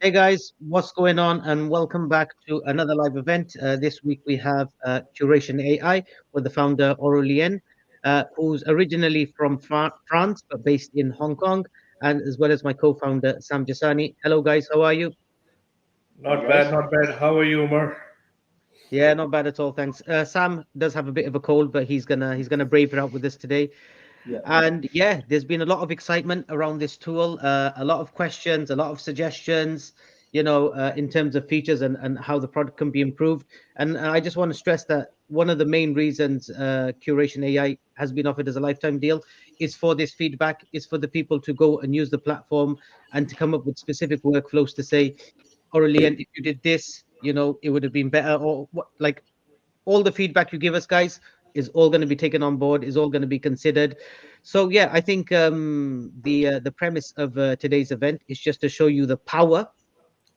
Hey guys, what's going on? And welcome back to another live event. This week we have Curation AI with the founder Aurelien, who's originally from France but based in Hong Kong, and as well as my co-founder Sam Jasani. Hello guys, how are you? Hi Not bad, guys. not bad. How are you, Umar? Yeah, not bad at all, thanks. Sam does have a bit of a cold, but he's gonna brave it out with us today. Yeah, And yeah, there's been a lot of excitement around this tool, a lot of questions, a lot of suggestions, in terms of features and how the product can be improved. And I just want to stress that one of the main reasons Curation AI has been offered as a lifetime deal is for this feedback, is for the people to go and use the platform and to come up with specific workflows to say, Aurelien, if you did this, it would have been better, or what, like all the feedback you give us, guys, is all going to be taken on board, is all going to be considered. So yeah, I think the premise of today's event is just to show you the power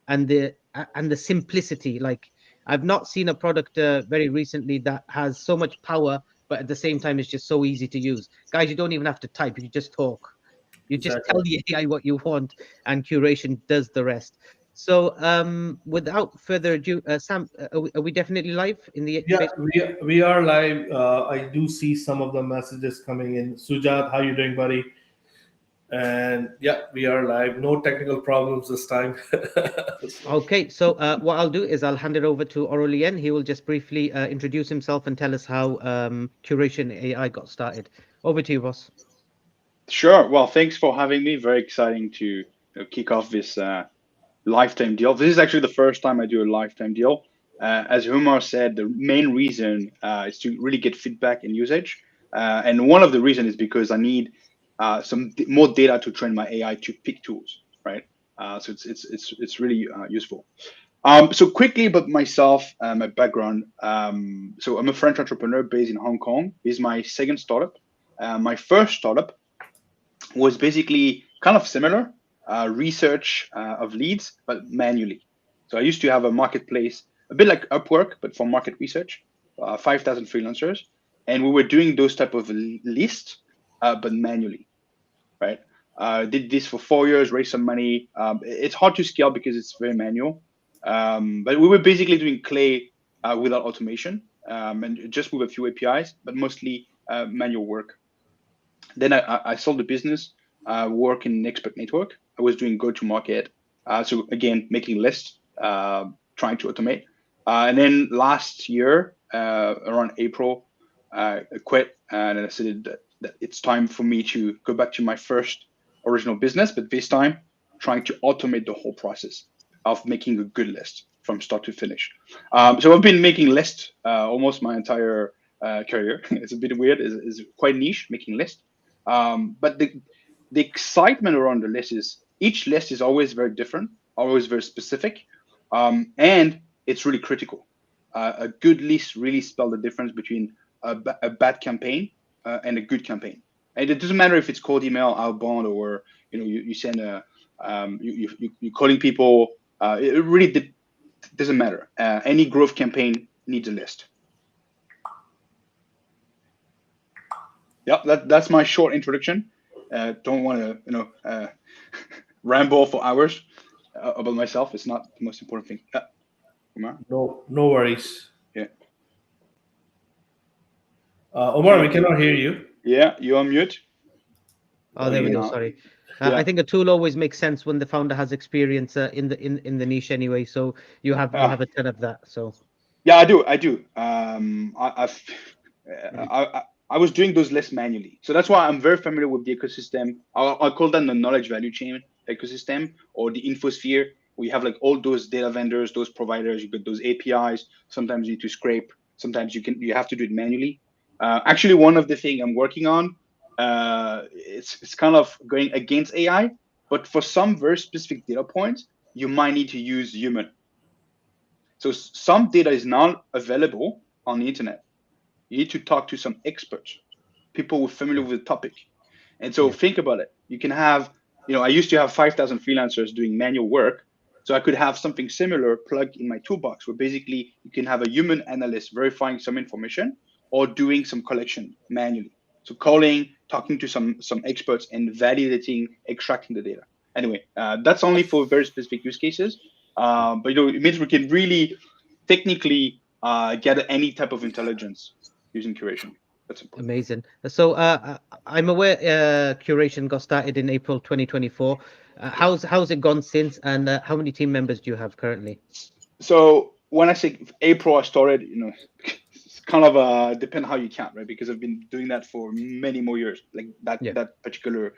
and the simplicity. Like, I've not seen a product very recently that has so much power, but at the same time it's just so easy to use. Guys, you don't even have to type; you just talk. You just exactly. tell the AI what you want, and curation does the rest. So, without further ado, Sam, are we definitely live in the Yeah, Facebook? we are live. I do see some of the messages coming in. Sujat, how you doing, buddy? And yeah, we are live. No technical problems this time. Okay, so what I'll do is I'll hand it over to Aurelien. He will just briefly introduce himself and tell us how Curation AI got started. Over to you, boss. Sure. Well, thanks for having me. Very exciting to kick off this lifetime deal. This is actually the first time I do a lifetime deal. As Humar said, the main reason is to really get feedback and usage. And one of the reasons is because I need more data to train my AI to pick tools, right? So it's really useful. So quickly about myself, my background. So I'm a French entrepreneur based in Hong Kong. This is my second startup. My first startup was basically kind of similar, research of leads, but manually. So I used to have a marketplace, a bit like Upwork, but for market research, 5,000 freelancers, and we were doing those type of lists, but manually, right? Did this for 4 years, raised some money. It's hard to scale because it's very manual, but we were basically doing clay without automation and just with a few APIs, but mostly manual work. Then I sold the business, work in expert network. I was doing go to market. So again, making lists, trying to automate. And then last year, around April, I quit and I said that it's time for me to go back to my first original business, but this time trying to automate the whole process of making a good list from start to finish. So I've been making lists almost my entire career. It's a bit weird. It's quite niche making lists. But the excitement around the list is each list is always very different, always very specific, and it's really critical. A good list really spells the difference between a bad campaign and a good campaign. And it doesn't matter if it's cold email, outbound, or you send a you're calling people. It really doesn't matter. Any growth campaign needs a list. Yeah, that's my short introduction. Don't want to ramble for hours about myself. It's not the most important thing. Omar? No worries. Yeah. Omar, Can we cannot hear you. yeah, you on mute? Oh, Tell there me we go. now. Sorry. I Yeah. think a tool always makes sense when the founder has experience in the niche anyway. So you have a ton of that. So Yeah, I do. I do. mhm. I was doing those lists manually, so that's why I'm very familiar with the ecosystem. I call them the knowledge value chain ecosystem or the infosphere. We have like all those data vendors, those providers. You get those APIs. Sometimes you need to scrape. Sometimes you have to do it manually. Actually, one of the thing I'm working on, it's kind of going against AI, but for some very specific data points, you might need to use human. So some data is not available on the internet. You need to talk to some experts, people who are familiar Yeah, with the topic. And so yeah, think about it. You can have, I used to have 5,000 freelancers doing manual work. So I could have something similar plugged in my toolbox where basically you can have a human analyst verifying some information or doing some collection manually. So calling, talking to some experts and validating, extracting the data. Anyway, that's only for very specific use cases. But it means we can really technically get any type of intelligence using curation. That's important. Amazing. So I'm aware Curation got started in April 2024. How's it gone since, and how many team members do you have currently? So when I say April, I started, it's kind of depend how you count, right? Because I've been doing that for many more years, like that Yeah. that particular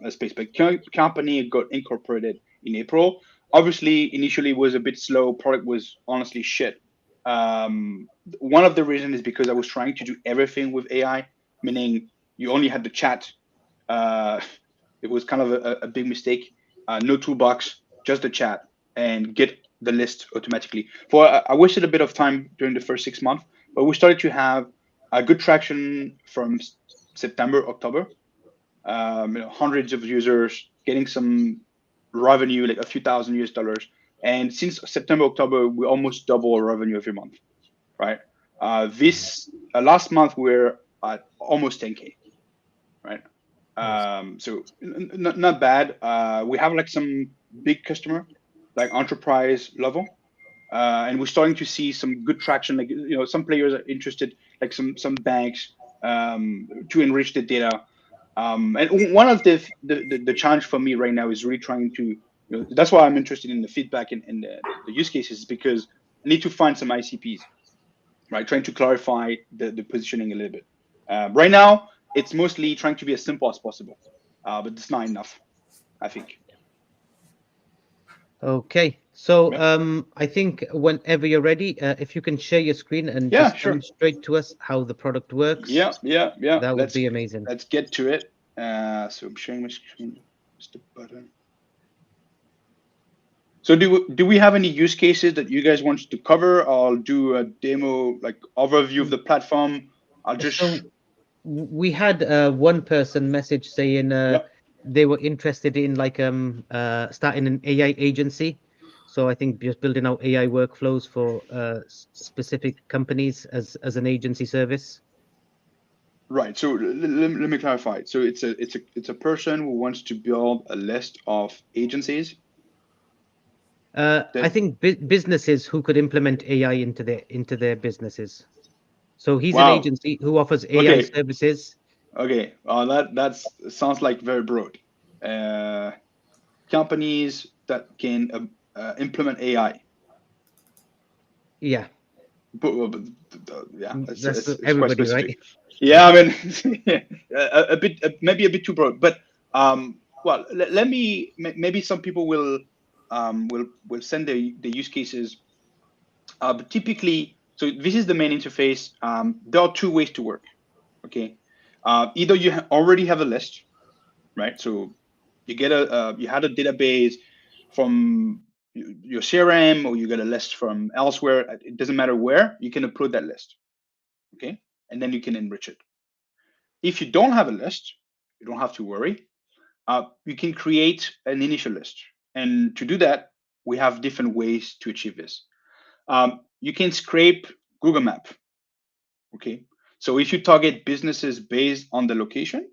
space. But company got incorporated in April. Obviously, initially was a bit slow. Product was honestly shit. One of the reasons is because I was trying to do everything with AI, meaning you only had the chat. Uh, it was kind of a big mistake. No toolbox, just the chat, and get the list automatically. For I wasted a bit of time during the first 6 months, but we started to have a good traction from September, October. Hundreds of users getting some revenue, like a few thousand US dollars. And since September, October, we almost double our revenue every month, right? This last month we're at almost 10K, right? Nice. So not bad. We have like some big customer, like enterprise level, and we're starting to see some good traction. Like some players are interested, like some banks, to enrich the data. And one of the challenge for me right now is really trying to. That's why I'm interested in the feedback and the use cases, because I need to find some ICPs, right? Trying to clarify the positioning a little bit. Right now, it's mostly trying to be as simple as possible, but it's not enough, I think. Okay. So Yeah, I think whenever you're ready, if you can share your screen and yeah, just sure. demonstrate to us how the product works, Yeah. that would Let's be amazing. let's get to it. So I'm sharing my screen. Just the button. So do we have any use cases that you guys want to cover? I'll do a demo, like overview of the platform. I'll just So we had one person message saying yeah. they were interested in like starting an AI agency. So I think just building out AI workflows for specific companies as an agency service. Right. So let me clarify. So it's a person who wants to build a list of agencies I that. think businesses who could implement AI into their businesses. So he's an Wow. agency who offers AI Okay. services. Okay. That's sounds like very broad. Uh, Companies that can implement AI. Yeah, Yeah, that's it's quite everybody, specific. right? Yeah, I mean, a bit, maybe a bit too broad. But well, let me. Maybe some people will send the use cases. But typically, so this is the main interface. There are two ways to work. Okay, either you already have a list, right? So you had a database from your CRM, or you get a list from elsewhere. It doesn't matter where, you can upload that list, okay? And then you can enrich it. If you don't have a list, you don't have to worry. You can create an initial list. And to do that, we have different ways to achieve this. You can scrape Google Map, okay? So if you target businesses based on the location,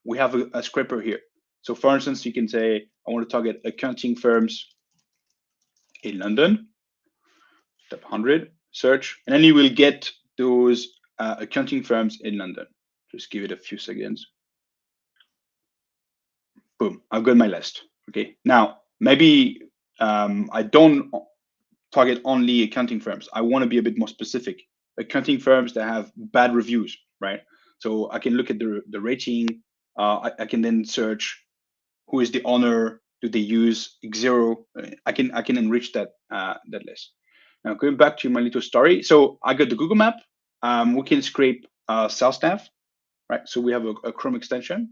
we have a scraper here. So for instance, you can say, I want to target accounting firms in London, tap 100, search, and then you will get those accounting firms in London. Just give it a few seconds. Boom, I've got my list. Okay, now maybe I don't target only accounting firms. I want to be a bit more specific. Accounting firms that have bad reviews, right? So I can look at the rating. I can then search who is the owner, do they use Xero. I can enrich that list. Now going back to my little story, so I got the Google Map. We can scrape sales staff, right? So we have a Chrome extension,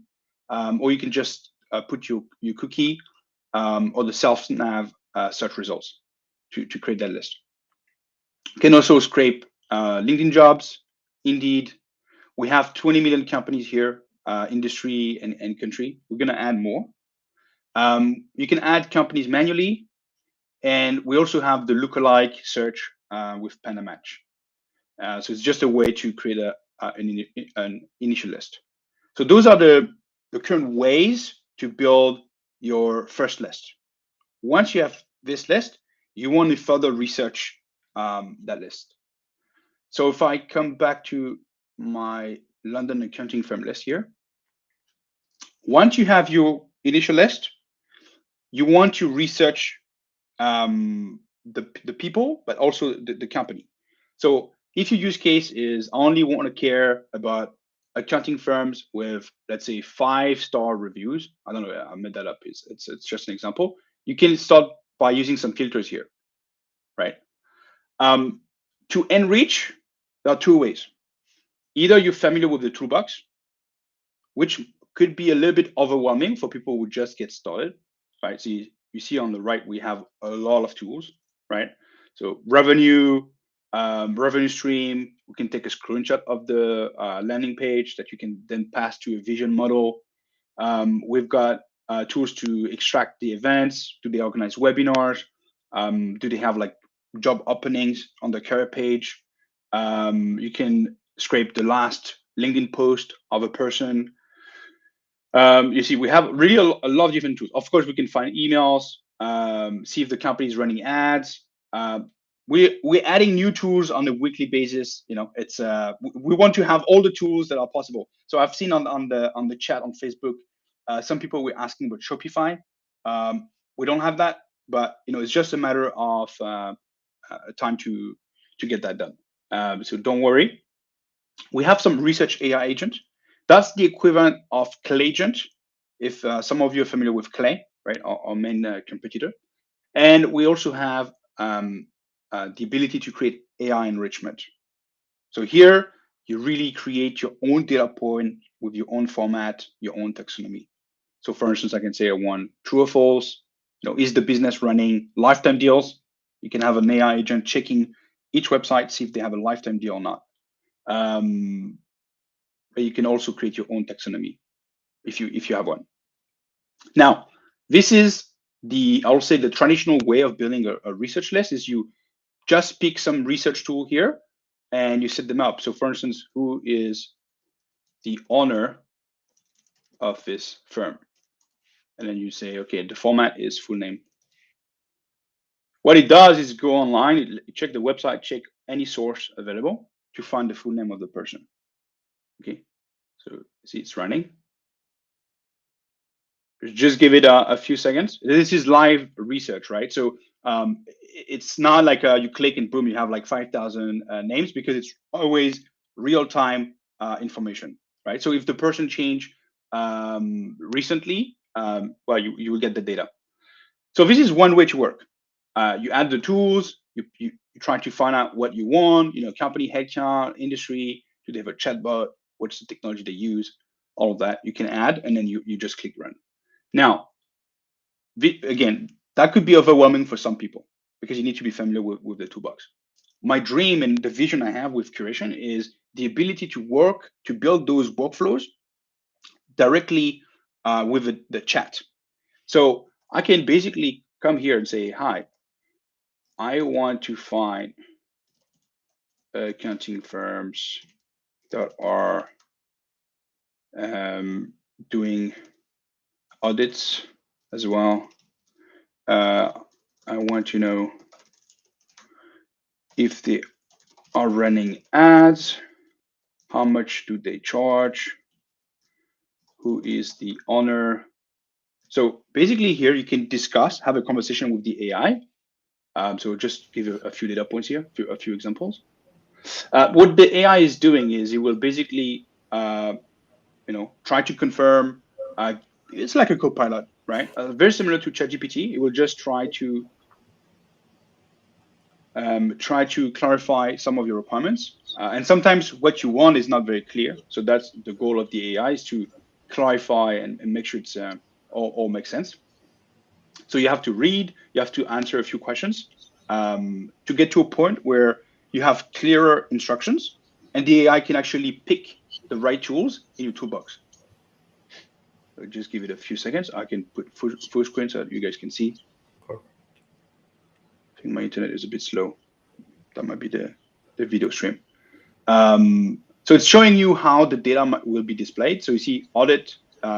or you can just put your cookie or the self nav search results to create that list. You can also scrape LinkedIn jobs, Indeed. We have 20 million companies here, industry and country. We're gonna add more. You can add companies manually, and we also have the lookalike search with Panda Match. So it's just a way to create an initial list. So those are the current ways to build your first list. Once you have this list, you want to further research that list. So if I come back to my London accounting firm list here, once you have your initial list, you want to research the people, but also the company. So if your use case is I only want to care about accounting firms with, let's say, 5-star reviews. I don't know. I made that up. It's just an example. You can start by using some filters here, right? To enrich, there are two ways. Either you're familiar with the toolbox, which could be a little bit overwhelming for people who just get started, right? So you see on the right, we have a lot of tools, right? So revenue, revenue stream, we can take a screenshot of the landing page that you can then pass to a vision model. We've got tools to extract the events. Do they organize webinars? Do they have like job openings on the career page? You can scrape the last LinkedIn post of a person. You see, we have really a lot of different tools. Of course, we can find emails, see if the company is running ads. We're adding new tools on a weekly basis. You know, it's we want to have all the tools that are possible. So I've seen on the chat on Facebook, some people were asking about Shopify. We don't have that, but you know, it's just a matter of time to get that done. So don't worry. We have some research AI agent. That's the equivalent of Clay agent. If some of you are familiar with Clay, right, our main competitor. And we also have the ability to create AI enrichment. So here, you really create your own data point with your own format, your own taxonomy. So for instance, I can say I want true or false. You know, is the business running lifetime deals? You can have an AI agent checking each website, see if they have a lifetime deal or not. But you can also create your own taxonomy if you have one. Now, this is I'll say the traditional way of building a research list is you just pick some research tool here and you set them up. So for instance, who is the owner of this firm? And then you say, okay, the format is full name. What it does is go online, check the website, check any source available to find the full name of the person. Okay, so see it's running. Just give it a few seconds. This is live research, right? So it's not like you click and boom, you have like 5,000 names, because it's always real-time information, right? So if the person changed recently, well, you will get the data. So this is one way to work. You add the tools, you try to find out what you want, you know, company headcount, industry, do they have a chatbot, what's the technology they use, all of that you can add, and then you just click run. Now, again, that could be overwhelming for some people because you need to be familiar with the toolbox. My dream and the vision I have with Kuration is the ability to work, to build those workflows directly with the chat. So I can basically come here and say, hi, I want to find accounting firms that are doing audits as well. I want to know if they are running ads, how much do they charge, who is the owner. So basically here you can discuss, have a conversation with the AI. So just give a few data points here, a few examples. What the AI is doing is it will basically, try to confirm. It's like a copilot, right? Very similar to ChatGPT. It will just try to clarify some of your requirements. And sometimes what you want is not very clear. So that's the goal of the AI, is to clarify and make sure it's all makes sense. So you have to read, you have to answer a few questions to get to a point where you have clearer instructions and the AI can actually pick the right tools in your toolbox. So just give it a few seconds. I can put full screen so that you guys can see. I think my internet is a bit slow. That might be the video stream. So it's showing you how the data will be displayed. So you see audit,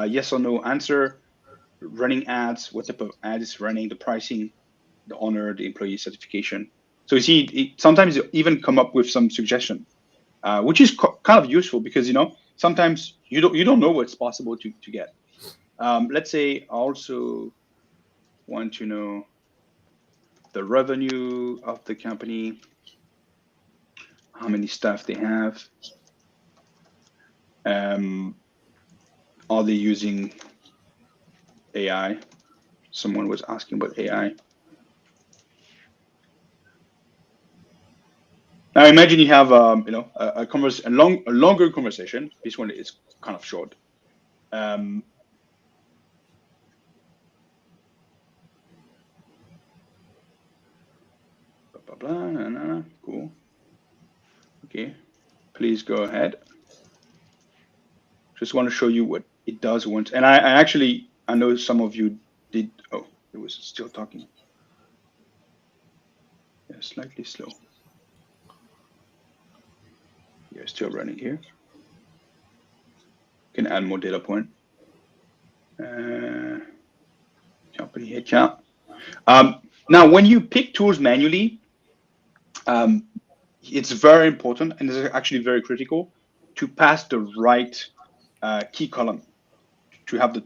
yes or no answer. running ads, what type of ad is running, the pricing, the owner, the employee certification. So you see, sometimes it even come up with some suggestion, which is kind of useful because sometimes you don't know what's possible to get. Let's say I also want to know the revenue of the company, how many staff they have, are they using AI? Someone was asking about AI. Now imagine you have a longer conversation. This one is kind of short. Blah, blah, blah, nah, nah, cool. Okay, please go ahead. Just want to show you what it does once. And I know some of you did. Oh, it was still talking. Yeah, slightly slow. Yeah, still running here. Can add more data point. Company headcount. Now, when you pick tools manually, it's very important and it's actually very critical to pass the right key column to have the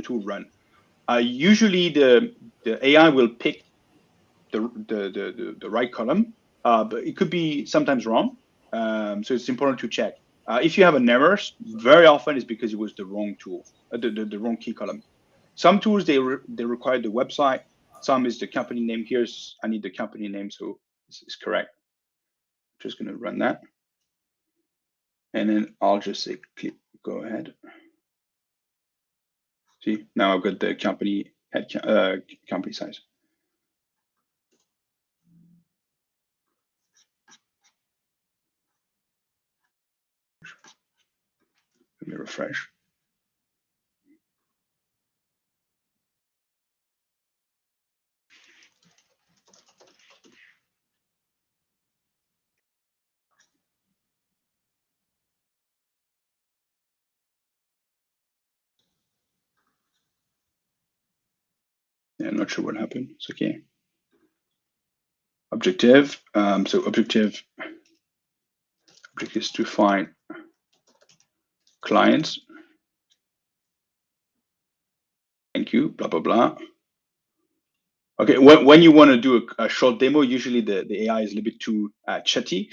tool run. Usually, the AI will pick the right column, but it could be sometimes wrong. So it's important to check. If you have an error, very often it's because it was the wrong tool, the wrong key column. Some tools they require the website. Some is the company name. I need the company name, so it's correct. Just gonna run that, and then I'll just say click go ahead. See, now I've got the company company size. Let me refresh. Yeah, I'm not sure what happened. It's okay. Objective. So objective is to find clients. Thank you. Blah blah blah. Okay, when you want to do a short demo, usually the AI is a little bit too chatty,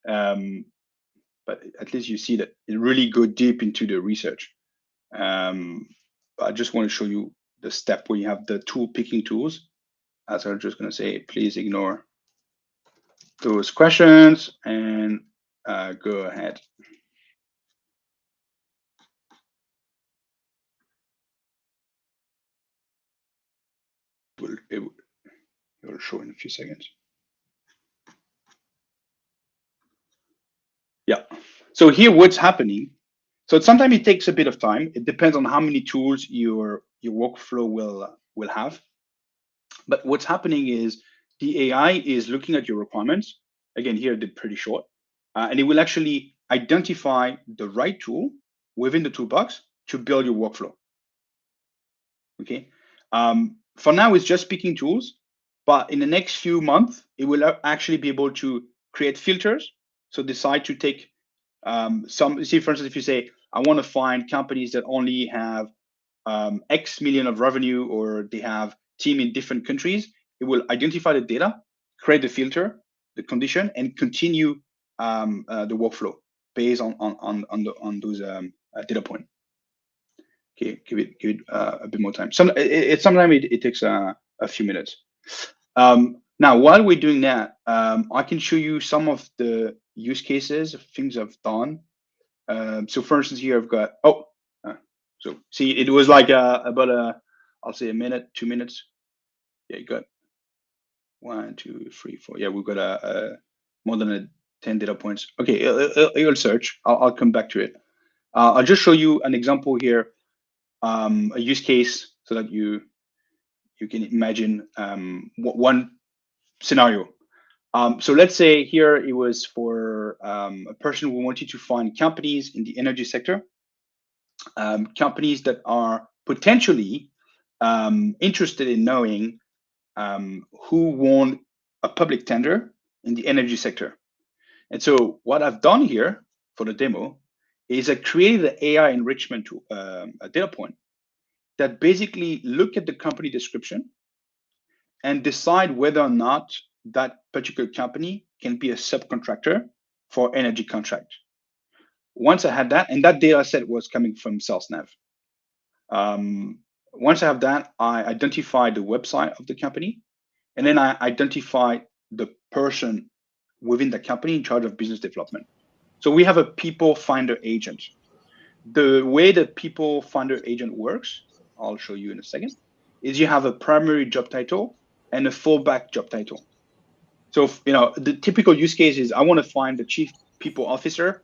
but at least you see that it really go deep into the research. I just want to show you the step where you have the tool picking tools. As I'm just going to say, please ignore those questions and go ahead. It will show in a few seconds. Yeah. So here, what's happening? So sometimes it takes a bit of time. It depends on how many tools your workflow will have. But what's happening is the AI is looking at your requirements. Again, here they're pretty short, and it will actually identify the right tool within the toolbox to build your workflow. Okay. For now, it's just picking tools, but in the next few months, it will actually be able to create filters. So decide to take some. See, for instance, if you say, I want to find companies that only have X million of revenue, or they have team in different countries, it will identify the data, create the filter, the condition, and continue the workflow based on those data point. Okay, give it a bit more time. Sometimes it takes a few minutes. Now, while we're doing that, I can show you some of the use cases, things I've done. So for instance, here I've got, so see, it was like about I'll say a minute, 2 minutes. Yeah, you got 1, 2, 3, 4. Yeah, we've got more than 10 data points. Okay, it'll search. I'll come back to it. I'll just show you an example here, a use case, so that you can imagine one scenario. So let's say here it was for a person who wanted to find companies in the energy sector, companies that are potentially interested in knowing who won a public tender in the energy sector. And so what I've done here for the demo is I created an AI enrichment a data point that basically look at the company description and decide whether or not that particular company can be a subcontractor for energy contract. Once I had that, and that data set was coming from SalesNav. Once I have that, I identify the website of the company, and then I identify the person within the company in charge of business development. So we have a people finder agent. The way that people finder agent works, I'll show you in a second, is you have a primary job title and a fallback job title. So, the typical use case is I want to find the chief people officer,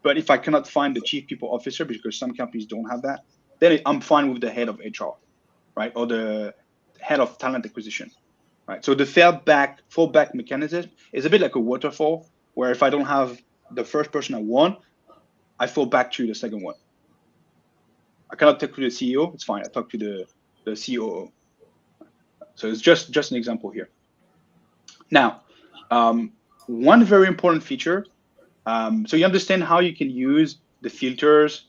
but if I cannot find the chief people officer because some companies don't have that, then I'm fine with the head of HR, right? Or the head of talent acquisition, right? So the fallback mechanism is a bit like a waterfall, where if I don't have the first person I want, I fall back to the second one. I cannot talk to the CEO, it's fine. I talk to the COO. So it's just an example here. Now, one very important feature. So you understand how you can use the filters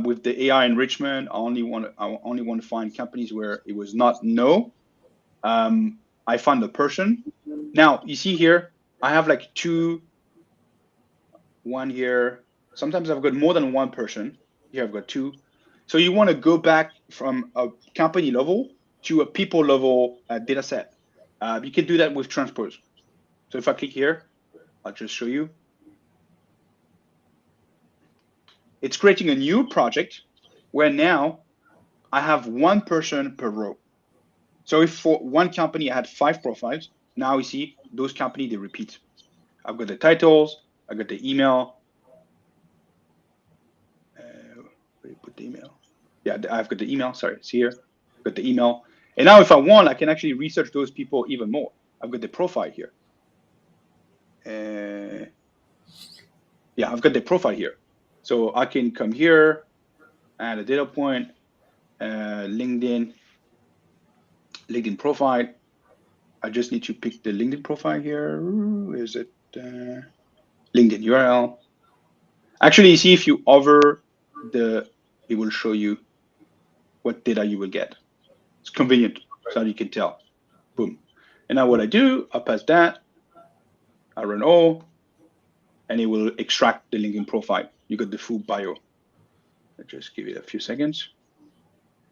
with the AI enrichment. I only want to find companies where it was not no. I find the person. Now you see here, I have like one here. Sometimes I've got more than one person. Here I've got two. So you want to go back from a company level to a people level data set. You can do that with transpose. So if I click here, I'll just show you. It's creating a new project where now I have one person per row. So if for one company I had 5 profiles, now you see those companies, they repeat. I've got the titles, I got the email. Where do you put the email? Yeah, I've got the email. Sorry, it's here. I've got the email. And now if I want, I can actually research those people even more. I've got the profile here. Yeah, I've got the profile here. So I can come here, add a data point, LinkedIn profile. I just need to pick the LinkedIn profile here. Is it LinkedIn URL? Actually, see if you hover it will show you what data you will get. It's convenient, so you can tell. Boom. And now what I do, I pass that, I run all, and it will extract the LinkedIn profile. You got the full bio. I'll just give it a few seconds.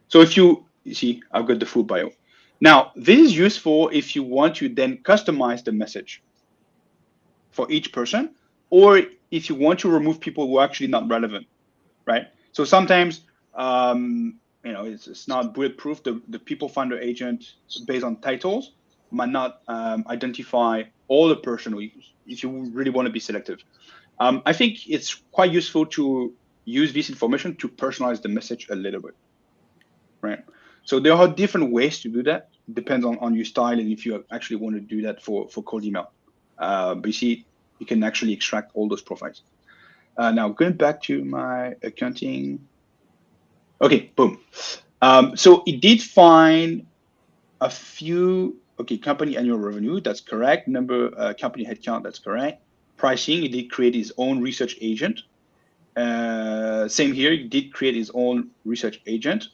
So if you see, I've got the full bio. Now, this is useful if you want to then customize the message for each person, or if you want to remove people who are actually not relevant, right? So sometimes, it's not bulletproof. The people finder agent based on titles might not identify all the person if you really want to be selective. I think it's quite useful to use this information to personalize the message a little bit, right? So there are different ways to do that. It depends on your style and if you actually want to do that for cold email. But you see, you can actually extract all those profiles. Now going back to my accounting. Okay, boom. So it did find a few, company annual revenue, that's correct. Company headcount, that's correct. Pricing, it did create its own research agent. Same here, it did create its own research agent.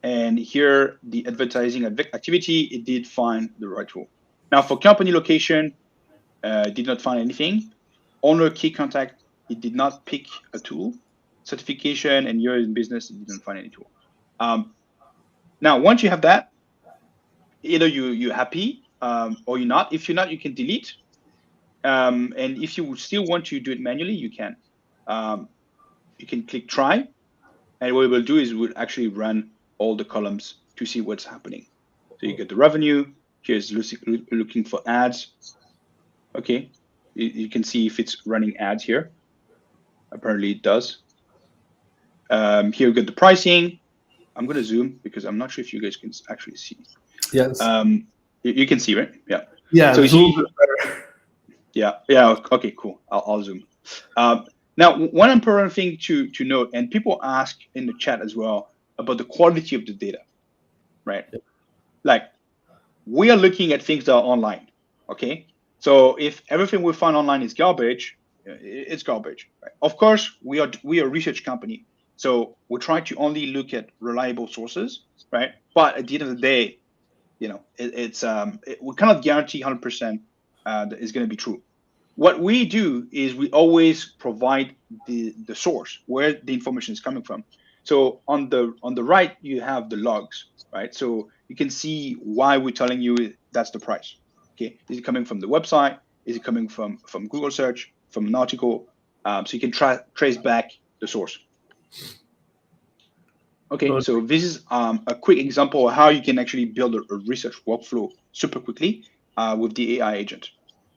And here, the advertising activity, it did find the right tool. Now for company location, it did not find anything. Owner key contact, it did not pick a tool. Certification and year in business, it didn't find any tool. Now, once you have that, either you're happy or you're not. If you're not, you can delete. And if you still want to do it manually, you can. You can click try. And what it will do is we'll actually run all the columns to see what's happening. So you get the revenue. Here's looking for ads. Okay, you can see if it's running ads here. Apparently it does. Here we get the pricing. I'm going to zoom because I'm not sure if you guys can actually see. Yes. You can see, right? Yeah. Yeah. So you Zoom see, is better. yeah. Okay, cool. I'll zoom. Now, one important thing to note, and people ask in the chat as well, about the quality of the data, right? Like we are looking at things that are online, okay? So if everything we find online is garbage, it's garbage. Right? Of course, we are a research company, so we try to only look at reliable sources, right? But at the end of the day, we cannot guarantee 100% that it's going to be true. What we do is we always provide the source where the information is coming from. So on the right you have the logs, right? So you can see why we're telling you that's the price. Okay, is it coming from the website? Is it coming from Google search, from an article? So you can trace back the source. Okay, so this is a quick example of how you can actually build a research workflow super quickly with the AI agent,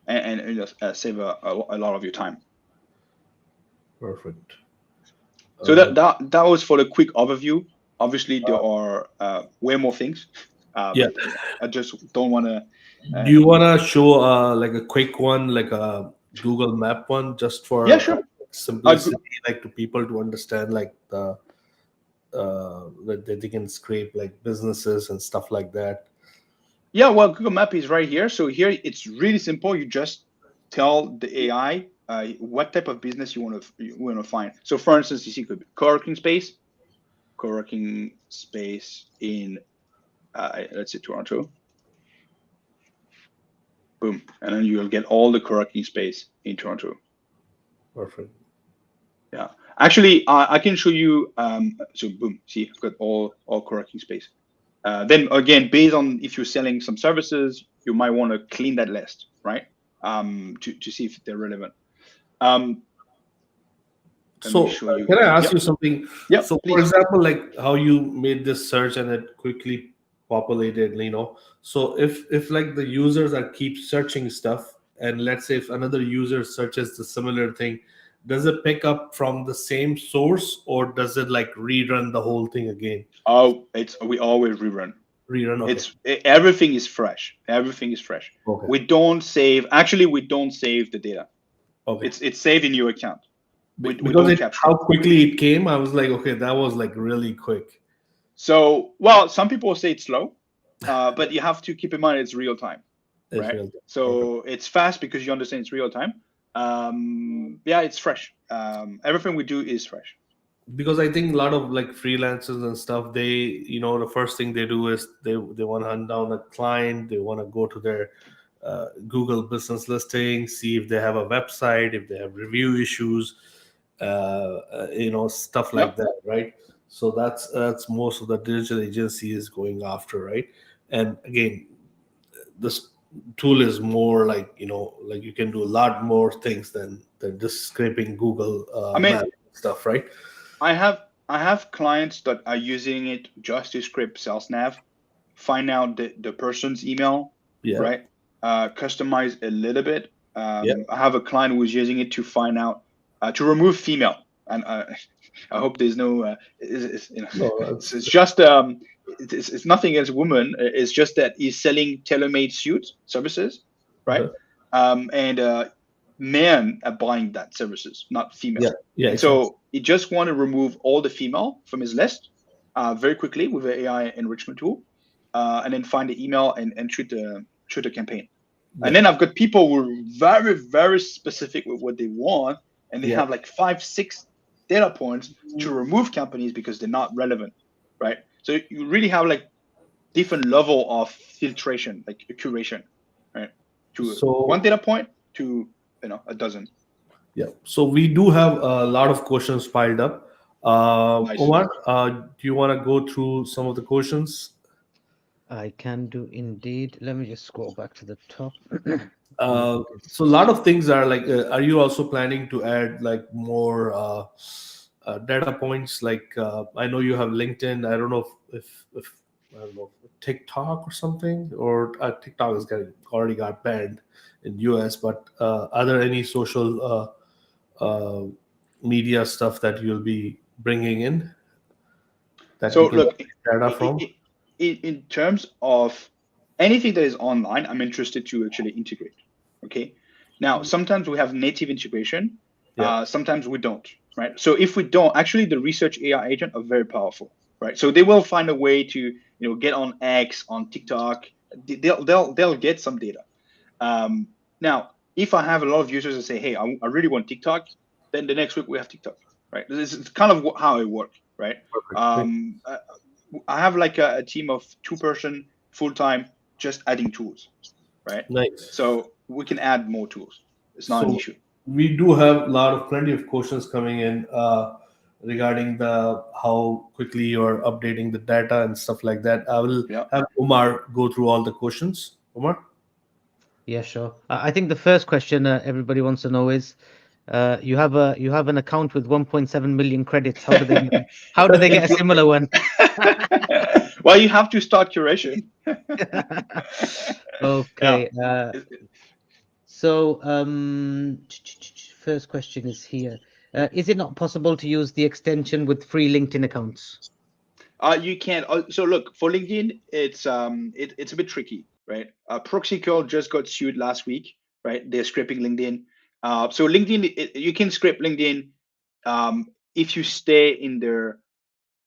and save a lot of your time. Perfect. So that was for the quick overview. Obviously, there are way more things, Yeah. but I just don't want to. Do you want to show like a quick one, like a Google Map one, just for Yeah, sure. simplicity, like to people to understand, like that they can scrape like businesses and stuff like that. Yeah, well, Google Map is right here. So here it's really simple. You just tell the AI what type of business you want to find. So for instance, you see could be co-working space in let's say Toronto. Boom, and then you'll get all the co-working space in Toronto. Perfect. Yeah, actually, I can show you. So boom, see, I've got all co-working space. Then again, based on if you're selling some services, you might want to clean that list, right? To see if they're relevant. Let me So show you. can I ask Yep, you something? yep, So for please. example, like how you made this search and it quickly populated, So if like the users are keep searching stuff, and let's say if another user searches the similar thing, does it pick up from the same source, or does it like rerun the whole thing again? Oh, we always rerun. Rerun, okay. Everything is fresh. Everything is fresh. Okay. We don't save. Actually, we don't save the data. Okay. It's saved in your account. We Because don't capture how it. quickly it came, I was like, okay, that was like really quick. So, well, some people say it's slow, but you have to keep in mind it's real time, It's right? real time. So it's fast because you understand it's real time. Yeah, it's fresh. Everything we do is fresh. Because I think a lot of like freelancers and stuff, they, the first thing they do is they want to hunt down a client, they want to go to their Google business listing, see if they have a website, if they have review issues, stuff like Yep. that, right? So that's most of the digital agency is going after, right? And again, this tool is more like, like you can do a lot more things than just scraping Google I mean, map stuff, right? I have clients that are using it just to scrape sales nav, find out the person's email, Yeah. right? Customize a little bit. Yeah. I have a client who was using it to find out to remove female, and I hope there's no. No, It's just it's nothing against women. It's just that he's selling tailor-made suit services, right? uh, And men are buying that services, not female. yeah, yeah, And exactly. so he just want to remove all the female from his list very quickly with the AI enrichment tool, and then find the email and shoot the campaign. Yeah, And then I've got people who are very, very specific with what they want, and they yeah. have like 5, 6 data points to remove companies because they're not relevant, right? So you really have like different level of filtration, like a curation, right? To one So data point to a dozen. yeah, so we do have a lot of questions piled up. Nice. Omar, do you want to go through some of the questions? I can do indeed. Let me just scroll back to the top. So a lot of things are like, are you also planning to add like more data points? Like I know you have LinkedIn. I don't know if I don't know, TikTok or something, or TikTok is already got banned in US. But are there any social media stuff that you'll be bringing in that we So can look, get data from? in terms of anything that is online, I'm interested to actually integrate. Okay. Now, sometimes we have native integration. Yeah. Sometimes we don't. Right. So if we don't, actually, the research AI agent are very powerful. right? So they will find a way to get on X, on TikTok. They'll get some data. Now, if I have a lot of users that say, "Hey, I really want TikTok," then the next week we have TikTok, right? This is kind of how it works, right? Perfect. Great. Um, I, I have like a team of 2 person full time just adding tools, right? Nice. So we can add more tools. It's not an So issue. we do have a lot of plenty of questions coming in regarding the how quickly you're updating the data and stuff like that. I will Yeah. have Umar go through all the questions. Umar? Yeah, sure. I think the first question everybody wants to know is, you have an account with 1.7 million credits. How do they get a Influ- similar one? well, you have to start curation. Yeah. Okay. So, first question is here. Is it not possible to use the extension with free LinkedIn accounts? You can. So look, for LinkedIn, it's a bit tricky, right? Proxycurl just got sued last week, right? They're scraping LinkedIn. So LinkedIn, you can scrape LinkedIn if you stay in their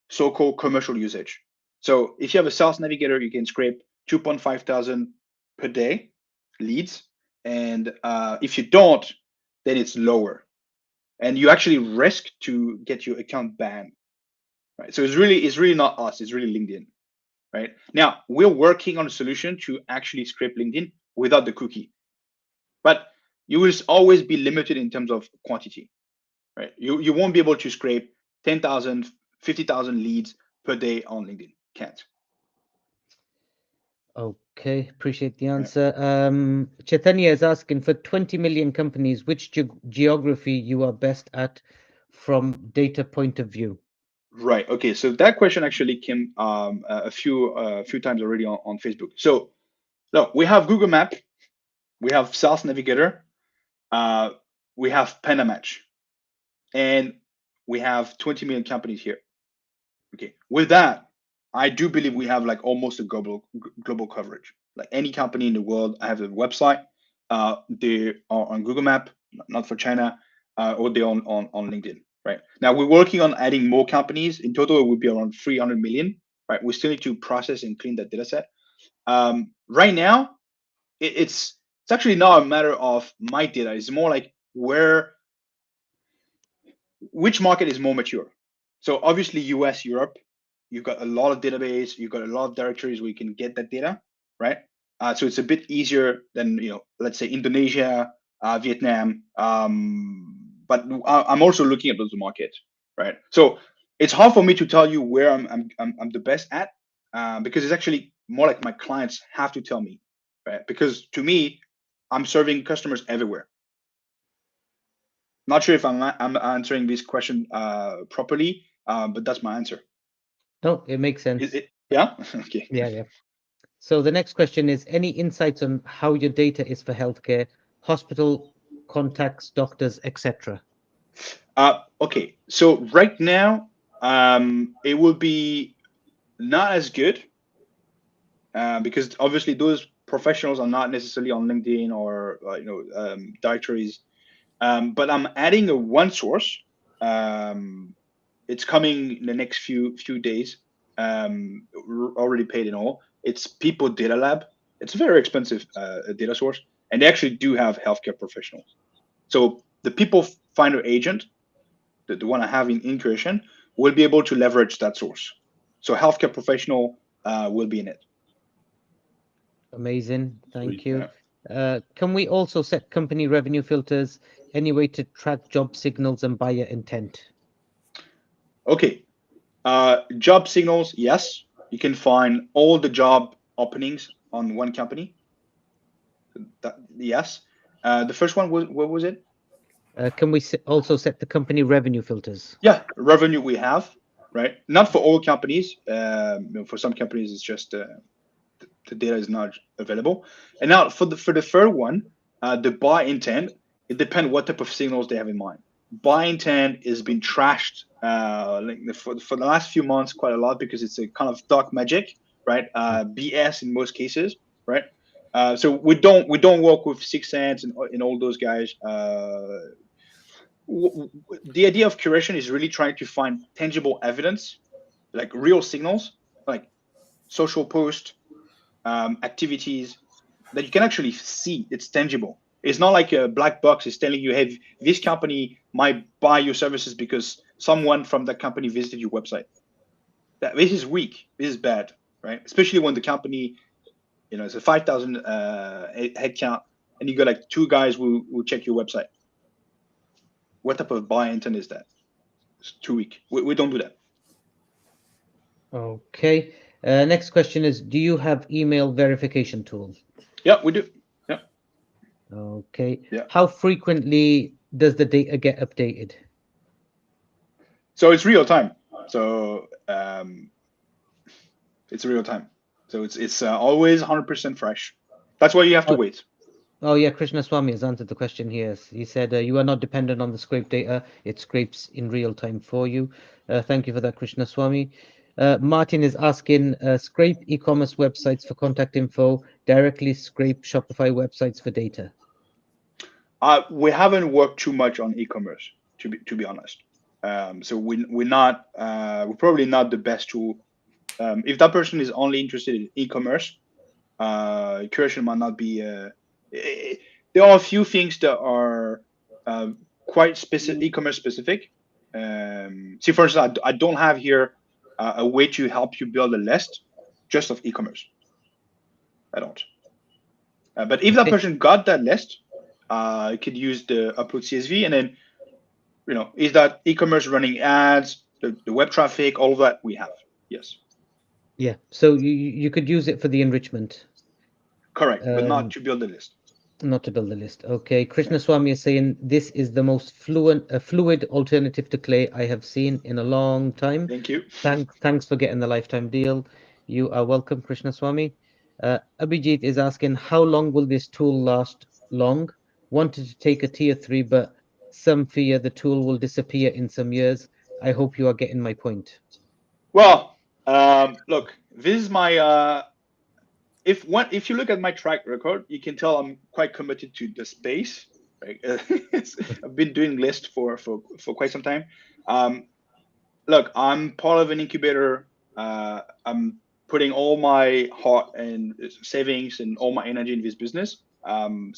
so-called commercial usage. So if you have a sales navigator, you can scrape 2.5 thousand per day leads, and if you don't, then it's lower, and you actually risk to get your account banned, right? So it's really not us; it's really LinkedIn, right? Now we're working on a solution to actually scrape LinkedIn without the cookie, but you will always be limited in terms of quantity, right? You won't be able to scrape 10,000, 50,000 leads per day on LinkedIn. Can't. Okay, appreciate the Right. answer. Chaitanya is asking for 20 million companies, which geography you are best at from data point of view? Right. Okay. So that question actually came a few times already on Facebook. So look, we have Google Map, we have Sales Navigator, uh, we have Panamatch, and we have 20 million companies here. Okay. With that, I do believe we have like almost a global coverage. Like any company in the world, I have a website. They are on Google Map, not for China, or they're on LinkedIn. Right now, we're working on adding more companies. In total, it would be around 300 million. Right, we still need to process and clean that data set. Right now, it's actually not a matter of my data. It's more like which market is more mature. So obviously US, Europe, you've got a lot of database, you've got a lot of directories where you can get that data, right? So it's a bit easier than let's say Indonesia, Vietnam. But I'm also looking at those markets, right? So it's hard for me to tell you where I'm the best at, because it's actually more like my clients have to tell me, right? Because to me, I'm serving customers everywhere. Not sure if I'm answering this question properly, but that's my answer. No, it makes sense. Yeah? Okay. Yeah, yeah. So the next question is, any insights on how your data is for healthcare, hospital contacts, doctors, etc.? Okay. So right now, it will be not as good, because obviously those professionals are not necessarily on LinkedIn or directories. But I'm adding a one source. Um, it's coming in the next few days. Already paid in all. It's People Data Lab. It's a very expensive data source, and they actually do have healthcare professionals. So the People Finder agent, the one I have in Curation, will be able to leverage that source. So healthcare professional will be in it. Amazing. Sweet. Thank you. Yeah. Can we also set company revenue filters? Any way to track job signals and buyer intent? Okay. Job signals, yes. You can find all the job openings on one company. Yes. The first one was, what was it? Can we also set the company revenue filters? Yeah, revenue we have, right? Not for all companies. For some companies, it's just the data is not available. And now for the third one, the buy intent, it depends what type of signals they have in mind. Buy intent is being trashed for the last few months quite a lot because it's a kind of dark magic, right? BS in most cases, right? So we don't work with 6 cents and all those guys. The idea of curation is really trying to find tangible evidence like real signals, like social posts, activities that you can actually see. It's tangible. It's not like a black box is telling you, hey, this company might buy your services because someone from that company visited your website. This is weak. This is bad, right? Especially when the company, it's a 5,000 head count, and you got like two guys who check your website. What type of buy intent is that? It's too weak. We don't do that. Okay. Next question is, do you have email verification tool? Yeah, we do. Yeah, Okay. yeah. How frequently does the data get updated? So it's real time. So it's real time. So it's always 100% fresh. That's why you have to Oh, wait. oh yeah, Krishna Swami has answered the question here. He said you are not dependent on the scrape data. It scrapes in real time for you. Thank you for that, Krishna Swami. Martin is asking, scrape e-commerce websites for contact info, directly scrape Shopify websites for data. We haven't worked too much on e-commerce, to be honest. So we're probably not the best tool. If that person is only interested in e-commerce, curation might not be. Eh, there are a few things that are quite specific, e-commerce specific. See, for instance, I don't have here a way to help you build a list just of e-commerce. I don't. But if that Okay. person got that list, you could use the upload CSV, and then is that e-commerce running ads, the web traffic, all of that we have. Yes, Yeah. So you could use it for the enrichment. correct, but not Um, to build a list. Not to build the list. Okay. Yeah. Krishna Swami is saying this is the most fluid alternative to clay I have seen in a long time. Thank you. Thanks for getting the lifetime deal. You are welcome, Krishna Swami. Abhijit is asking, how long will this tool last? Long. Wanted to take a tier 3, but some fear the tool will disappear in some years. I hope you are getting my point. Well, look, this is my if you look at my track record, you can tell I'm quite committed to the space. Right? I've been doing lists for quite some time. Um, Look, I'm part of an incubator. I'm putting all my heart and savings and all my energy in this business. You've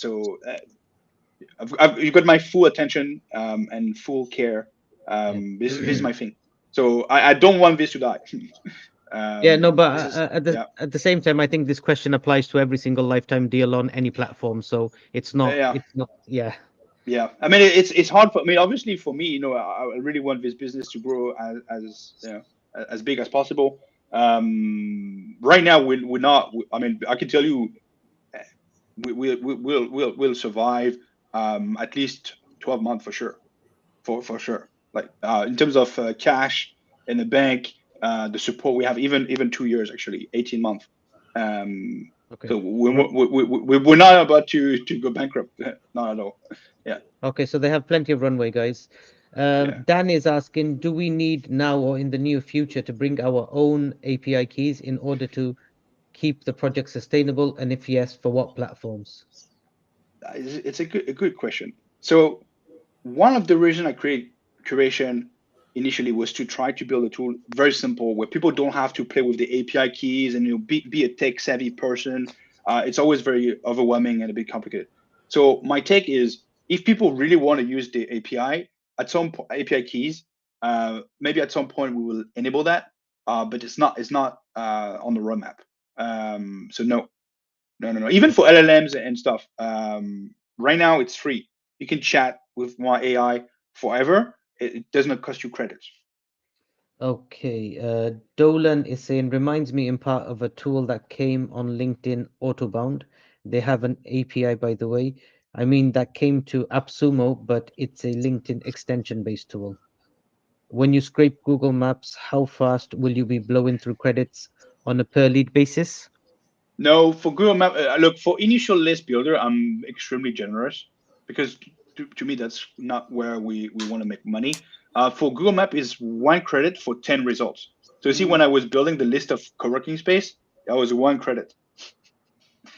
got my full attention and full care. Yeah. This is my thing. So I don't want this to die. Yeah, no, but This is at the yeah, at the same time, I think this question applies to every single lifetime deal on any platform. So yeah. it's not, yeah. Yeah, I mean it's hard for. I mean, obviously for me, I really want this business to grow as as big as possible. Right now we're not. I mean, I can tell you, we'll survive at least 12 months for sure, for sure. Like in terms of cash in the bank, the support we have, even 2 years actually, 18 months. Um, Okay. so we're not about to go bankrupt, not at all. Yeah. Okay, so they have plenty of runway, guys. Yeah. Dan is asking, do we need now or in the near future to bring our own API keys in order to keep the project sustainable? And if yes, for what platforms? It's a good question. So one of the reason I create Curation initially was to try to build a tool very simple where people don't have to play with the API keys and be a tech savvy person. It's always very overwhelming and a bit complicated. So my take is if people really want to use the API API keys, maybe at some point we will enable that, but it's not on the roadmap. So no, no, no, no. Even for LLMs and stuff, right now it's free. You can chat with my AI forever. It does not cost you credits. Okay, Dolan is saying, reminds me in part of a tool that came on LinkedIn, Autobound. They have an API, by the way. I mean, that came to AppSumo, but it's a LinkedIn extension-based tool. When you scrape Google Maps, how fast will you be blowing through credits on a per lead basis? No, for Google Map, look, for initial list builder, I'm extremely generous because to me that's not where we want to make money. For Google Map is 1 credit for 10 results. So you see, when I was building the list of co-working space, that was 1 credit.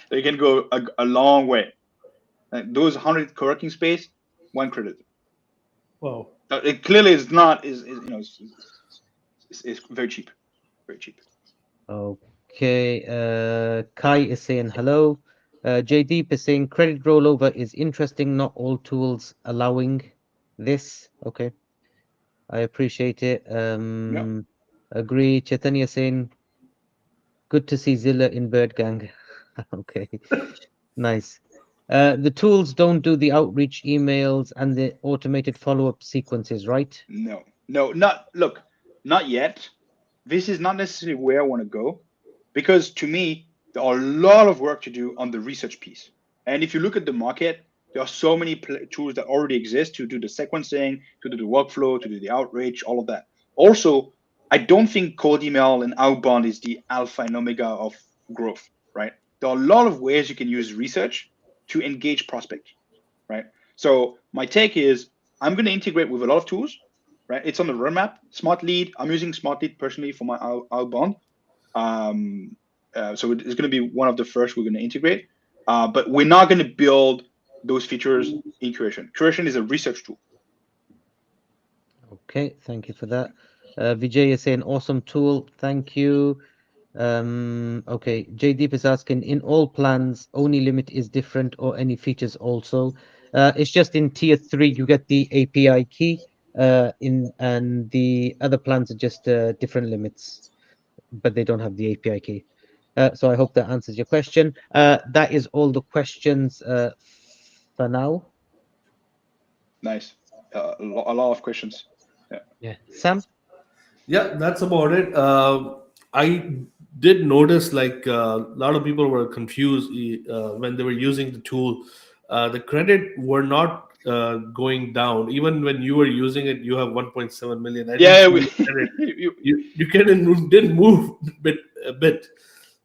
So you can go a long way. Like those 100 co-working space, 1 credit. Wow. It clearly is not is it's very cheap. very cheap. Okay. Kai is saying hello. Jaydeep is saying credit rollover is interesting. Not all tools allowing this. Okay, I appreciate it. Yeah. Agree. Chaitanya saying good to see Zilla in Bird Gang. Okay, nice. The tools don't do the outreach emails and the automated follow-up sequences, right? No, no, not look, not yet. This is not necessarily where I want to go, because to me, there are a lot of work to do on the research piece. And if you look at the market, there are so many tools that already exist to do the sequencing, to do the workflow, to do the outreach, all of that. Also, I don't think cold email and outbound is the alpha and omega of growth, right? There are a lot of ways you can use research to engage prospects, right? So my take is I'm going to integrate with a lot of tools, right? It's on the roadmap. Smart Lead. I'm using Smart Lead personally for my outbound. Um, so it's going to be one of the first we're going to integrate. But we're not going to build those features in Curation. Curation is a research tool. Okay, thank you for that. Vijay is saying awesome tool. Thank you. Okay, Jaydeep is asking, in all plans, only limit is different or any features also? It's just in tier 3, you get the API key, and the other plans are just different limits, but they don't have the API key. So I hope that answers your question. That is all the questions for now. Nice. A lot of questions. Yeah. Yeah. Sam? Yeah, that's about it. I did notice like a lot of people were confused when they were using the tool. The credit were not going down. Even when you were using it, you have 1.7 million. I didn't Yeah. see the credit. You didn't move a bit.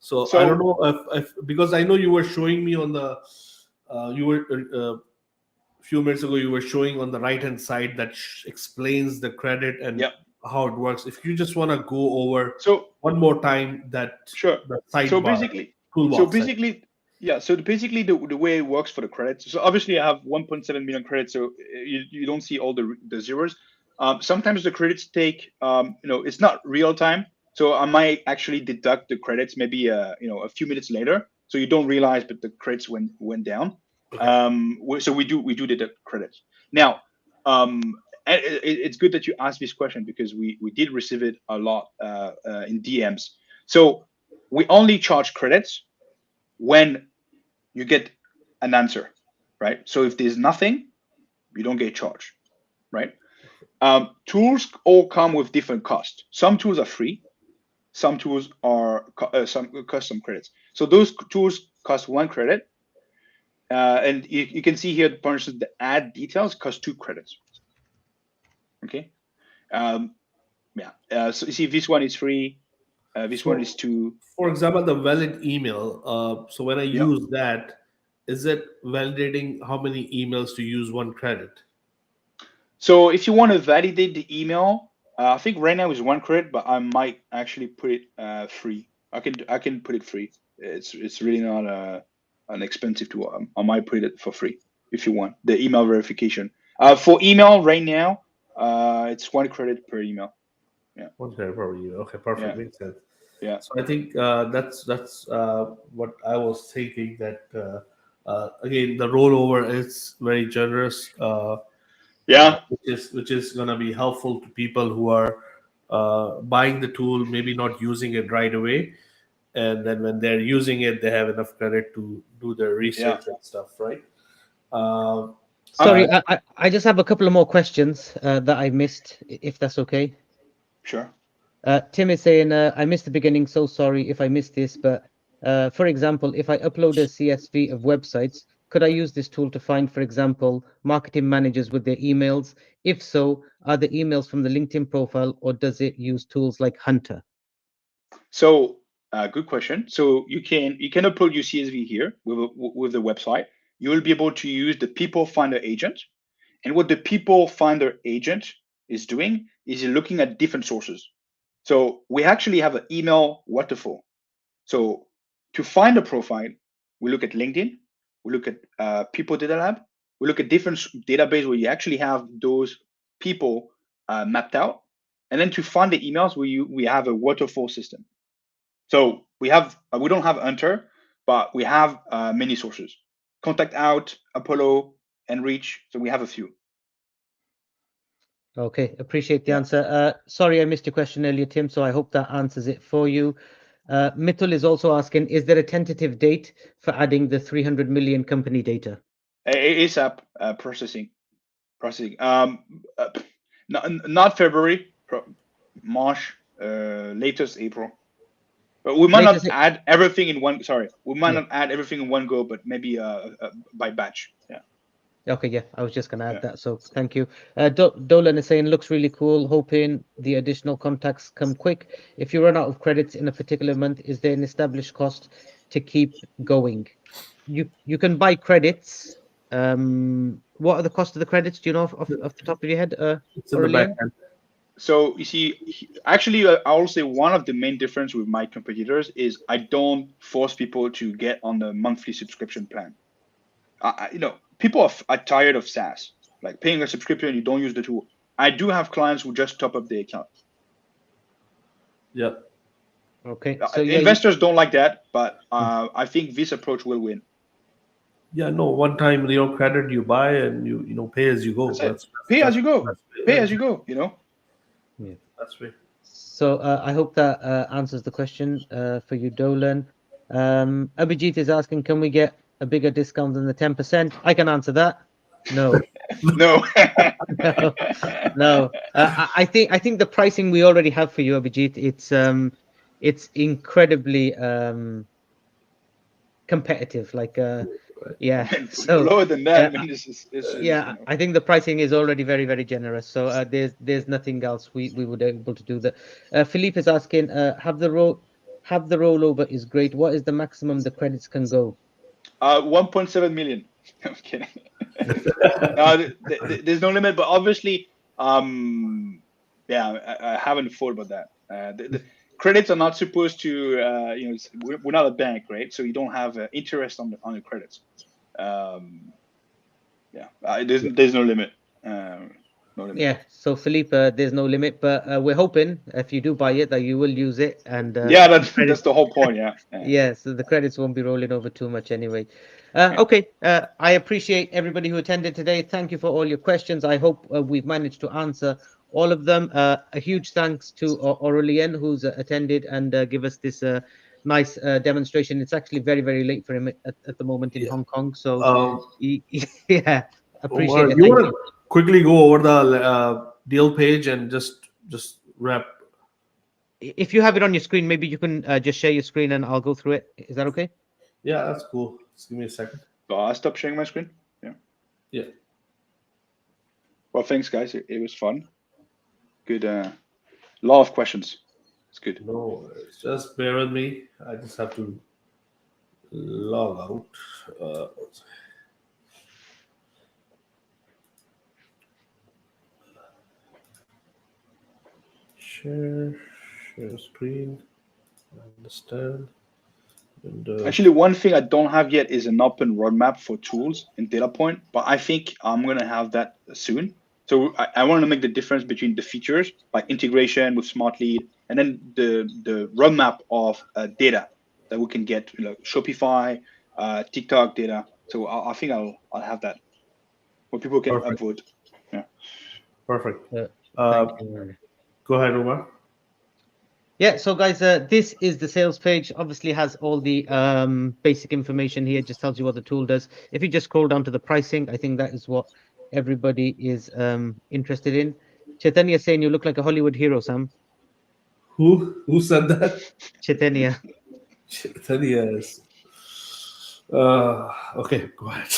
So I don't So know if because I know you were showing me on the you were few minutes ago you were showing on the right hand side that explains the credit and yeah. how it works. If you just want to go over So one more time that sure. the So sidebar basically, so toolbox. basically, yeah. So basically, the way it works for the credits. So obviously, I have 1.7 million credits, so you don't see all the zeros. Sometimes the credits take, it's not real time. So I might actually deduct the credits maybe a few minutes later, so you don't realize, but the credits went down. Okay. So we do deduct credits now. Um, it's good that you asked this question because we did receive it a lot in DMs. So we only charge credits when you get an answer, right? So if there's nothing, you don't get charged, right? Tools all come with different costs. Some tools are free. Some tools are some custom credits. So those tools cost 1 credit. And you can see here, for instance, the add details cost 2 credits. Okay. Um, yeah. So you see, this one is free. This one is So, two. for example, the valid email. So when I Yeah. use that, is it validating how many emails to use one credit? So if you want to validate the email, I think right now is 1 credit, but I might actually put it free. I can put it free. It's really not an expensive tool. I might put it for free if you want the email verification. For email right now, it's 1 credit per email. Yeah, One credit per email. Okay, perfect. yeah, Makes sense. yeah, So I think that's what I was thinking. That again, the rollover is very generous, yeah. which is gonna be helpful to people who are buying the tool, maybe not using it right away, and then when they're using it, they have enough credit to do their Yeah. research and stuff, right? Uh, Um, I, Sorry, I just have a couple of more questions that I missed, if that's okay. sure. Tim is saying, I missed the beginning, so sorry if I missed this, but for example, if I upload a CSV of websites, could I use this tool to find, for example, marketing managers with their emails? If so, are the emails from the LinkedIn profile or does it use tools like Hunter? So, good question. So you can upload your CSV here with the website. You will be able to use the People Finder agent. And what the People Finder agent is doing is looking at different sources. So we actually have an email waterfall. So to find a profile, we look at LinkedIn, we look at People Data Lab, we look at different database where you actually have those people mapped out. And then to find the emails, we have a waterfall system. So we don't have Hunter, but we have many sources. Contact Out, Apollo, Enrich. So we have a few. Okay, appreciate the Yeah. answer. Sorry, I missed your question earlier, Tim, so I hope that answers it for you. Mithul is also asking, is there a tentative date for adding the 300 million company data? ASAP processing. Not February, March, latest April. But we might not Latest. add everything in one. Sorry, we might Yeah. not add everything in one go, but maybe by batch. Yeah. Okay, yeah, I was just going to add Yeah. that. So thank you. Dolan is saying, looks really cool. Hoping the additional contacts come quick. If you run out of credits in a particular month, is there an established cost to keep going? You can buy credits. What are the cost of the credits? Do you know off the top of your head, It's in the back Aurelien? end. So you see, actually, I will say one of the main difference with my competitors is I don't force people to get on a monthly subscription plan. People are tired of SaaS, like paying a subscription, you don't use the tool. I do have clients who just top up their account. Yeah. Okay, so yeah, Investors don't like that, but I think this approach will win. Yeah, no, one time credit you buy and you pay as you go. That's it. Pay as you go. Pay Yeah, as you go. yeah. that's way. So I hope that answers the question for you, Dolan. Abhijit is asking, can we get a bigger discount than the 10%? I can answer that. No. No. No, no. I think the pricing we already have for you, Abhijit, it's incredibly competitive. Like yeah. And So lower than that, I yeah, mean, this is yeah, I think the pricing is already very, very generous. So there's nothing else we would able to do that. Philippe is asking, have the rollover is great. What is the maximum the credits can go? 1.7 million. I'm kidding. No, there's no limit, but obviously, yeah, I haven't thought about that. The credits are not supposed to, we're not a bank, right? So you don't have interest on the credits. Um, yeah, there's no limit. No limit. Yeah, so Philippe, there's no limit, but we're hoping if you do buy it that you will use it and Yeah, the that's credits. the whole point. Yeah. Yeah. Yeah, so the credits won't be rolling over too much anyway. Yeah. Okay, I appreciate everybody who attended today. Thank you for all your questions. I hope we've managed to answer all of them. A huge thanks to Aurelien who's attended and give us this nice demonstration. It's actually very, very late for him at the moment in Yeah. Hong Kong. So, Um, yeah, appreciate Omar, it. you Thank want you. to quickly go over the deal page and just wrap? If you have it on your screen, maybe you can just share your screen and I'll go through it. Is that okay? Yeah, that's cool. Just give me a second. Well, I'll stop sharing my screen. Yeah. Yeah. Well, thanks, guys. It was fun. Good. Lot of questions. It's good. No, just bear with me. I just have to log out. Share, share screen. Understand. And Actually, one thing I don't have yet is an open roadmap for tools in data point, but I think I'm gonna have that soon. So I want to make the difference between the features like integration with Smart Lead, and then the roadmap of data that we can get, Shopify, TikTok data. So I think I'll have that where people can perfect. upvote. Yeah. Perfect. Thank Uh, you. go ahead, Omar. Yeah, so guys, this is the sales page. Obviously has all the basic information here, just tells you what the tool does. If you just scroll down to the pricing, I think that is what everybody is interested in. Chaitanya saying you look like a Hollywood hero, Sam. Who said that? Chaitanya. Yes. Okay, go ahead.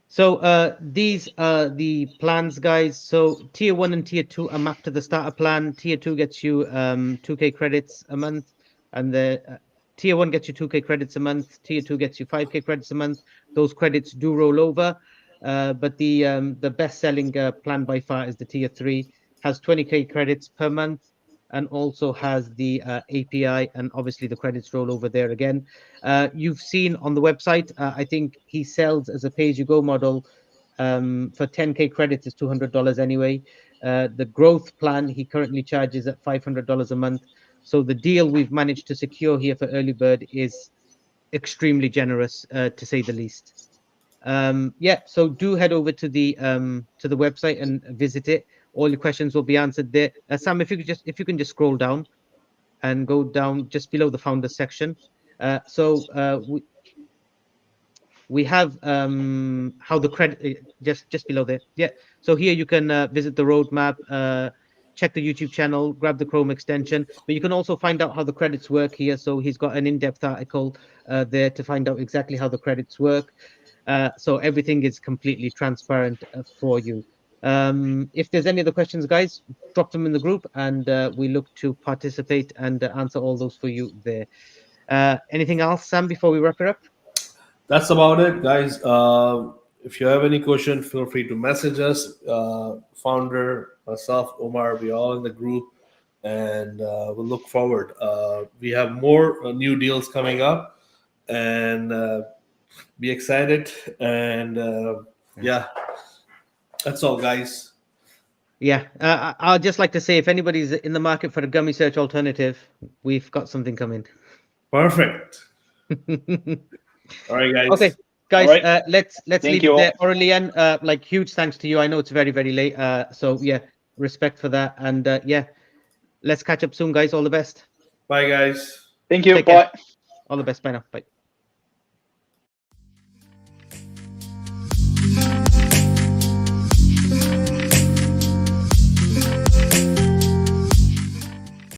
So these are the plans, guys. So tier 1 and tier 2 are mapped to the starter plan. Tier 2 gets you 2K credits a month, and the tier 1 gets you 2K credits a month. Tier 2 gets you 5K credits a month. Those credits do roll over, but the best selling plan by far is the tier 3. Has 20K credits per month, and also has the API, and obviously the credits roll over there again. You've seen on the website, I think he sells as a pay-as-you-go model for 10K credits is $200 anyway. The growth plan he currently charges at $500 a month. So the deal we've managed to secure here for early bird is extremely generous, to say the least. Yeah, so do head over to the website and visit it. All your questions will be answered there. Sam, if you can just scroll down and go down just below the founder section. We have how the credit just below there. Yeah, so here you can visit the roadmap, check the YouTube channel, grab the Chrome extension, but you can also find out how the credits work here. So he's got an in-depth article there to find out exactly how the credits work. So everything is completely transparent for you. If there's any other questions, guys, drop them in the group, and we look to participate and answer all those for you there. Anything else, Sam, before we wrap it up? That's about it, guys. If you have any question, feel free to message us. Founder, myself, Omar, we all in the group, and we'll look forward. We have more new deals coming up, and be excited. And yeah, that's all, guys. Yeah, I'd just like to say, if anybody's in the market for a gummy search alternative, we've got something coming. Perfect. All right, guys. Okay, guys, All right. let's Thank leave you it there. all. Aurelien, like huge thanks to you. I know it's very, very late. So yeah, respect for that. And yeah, let's catch up soon, guys. All the best. Bye, guys. Thank you. Take care. Bye. All the best. Bye now. Bye.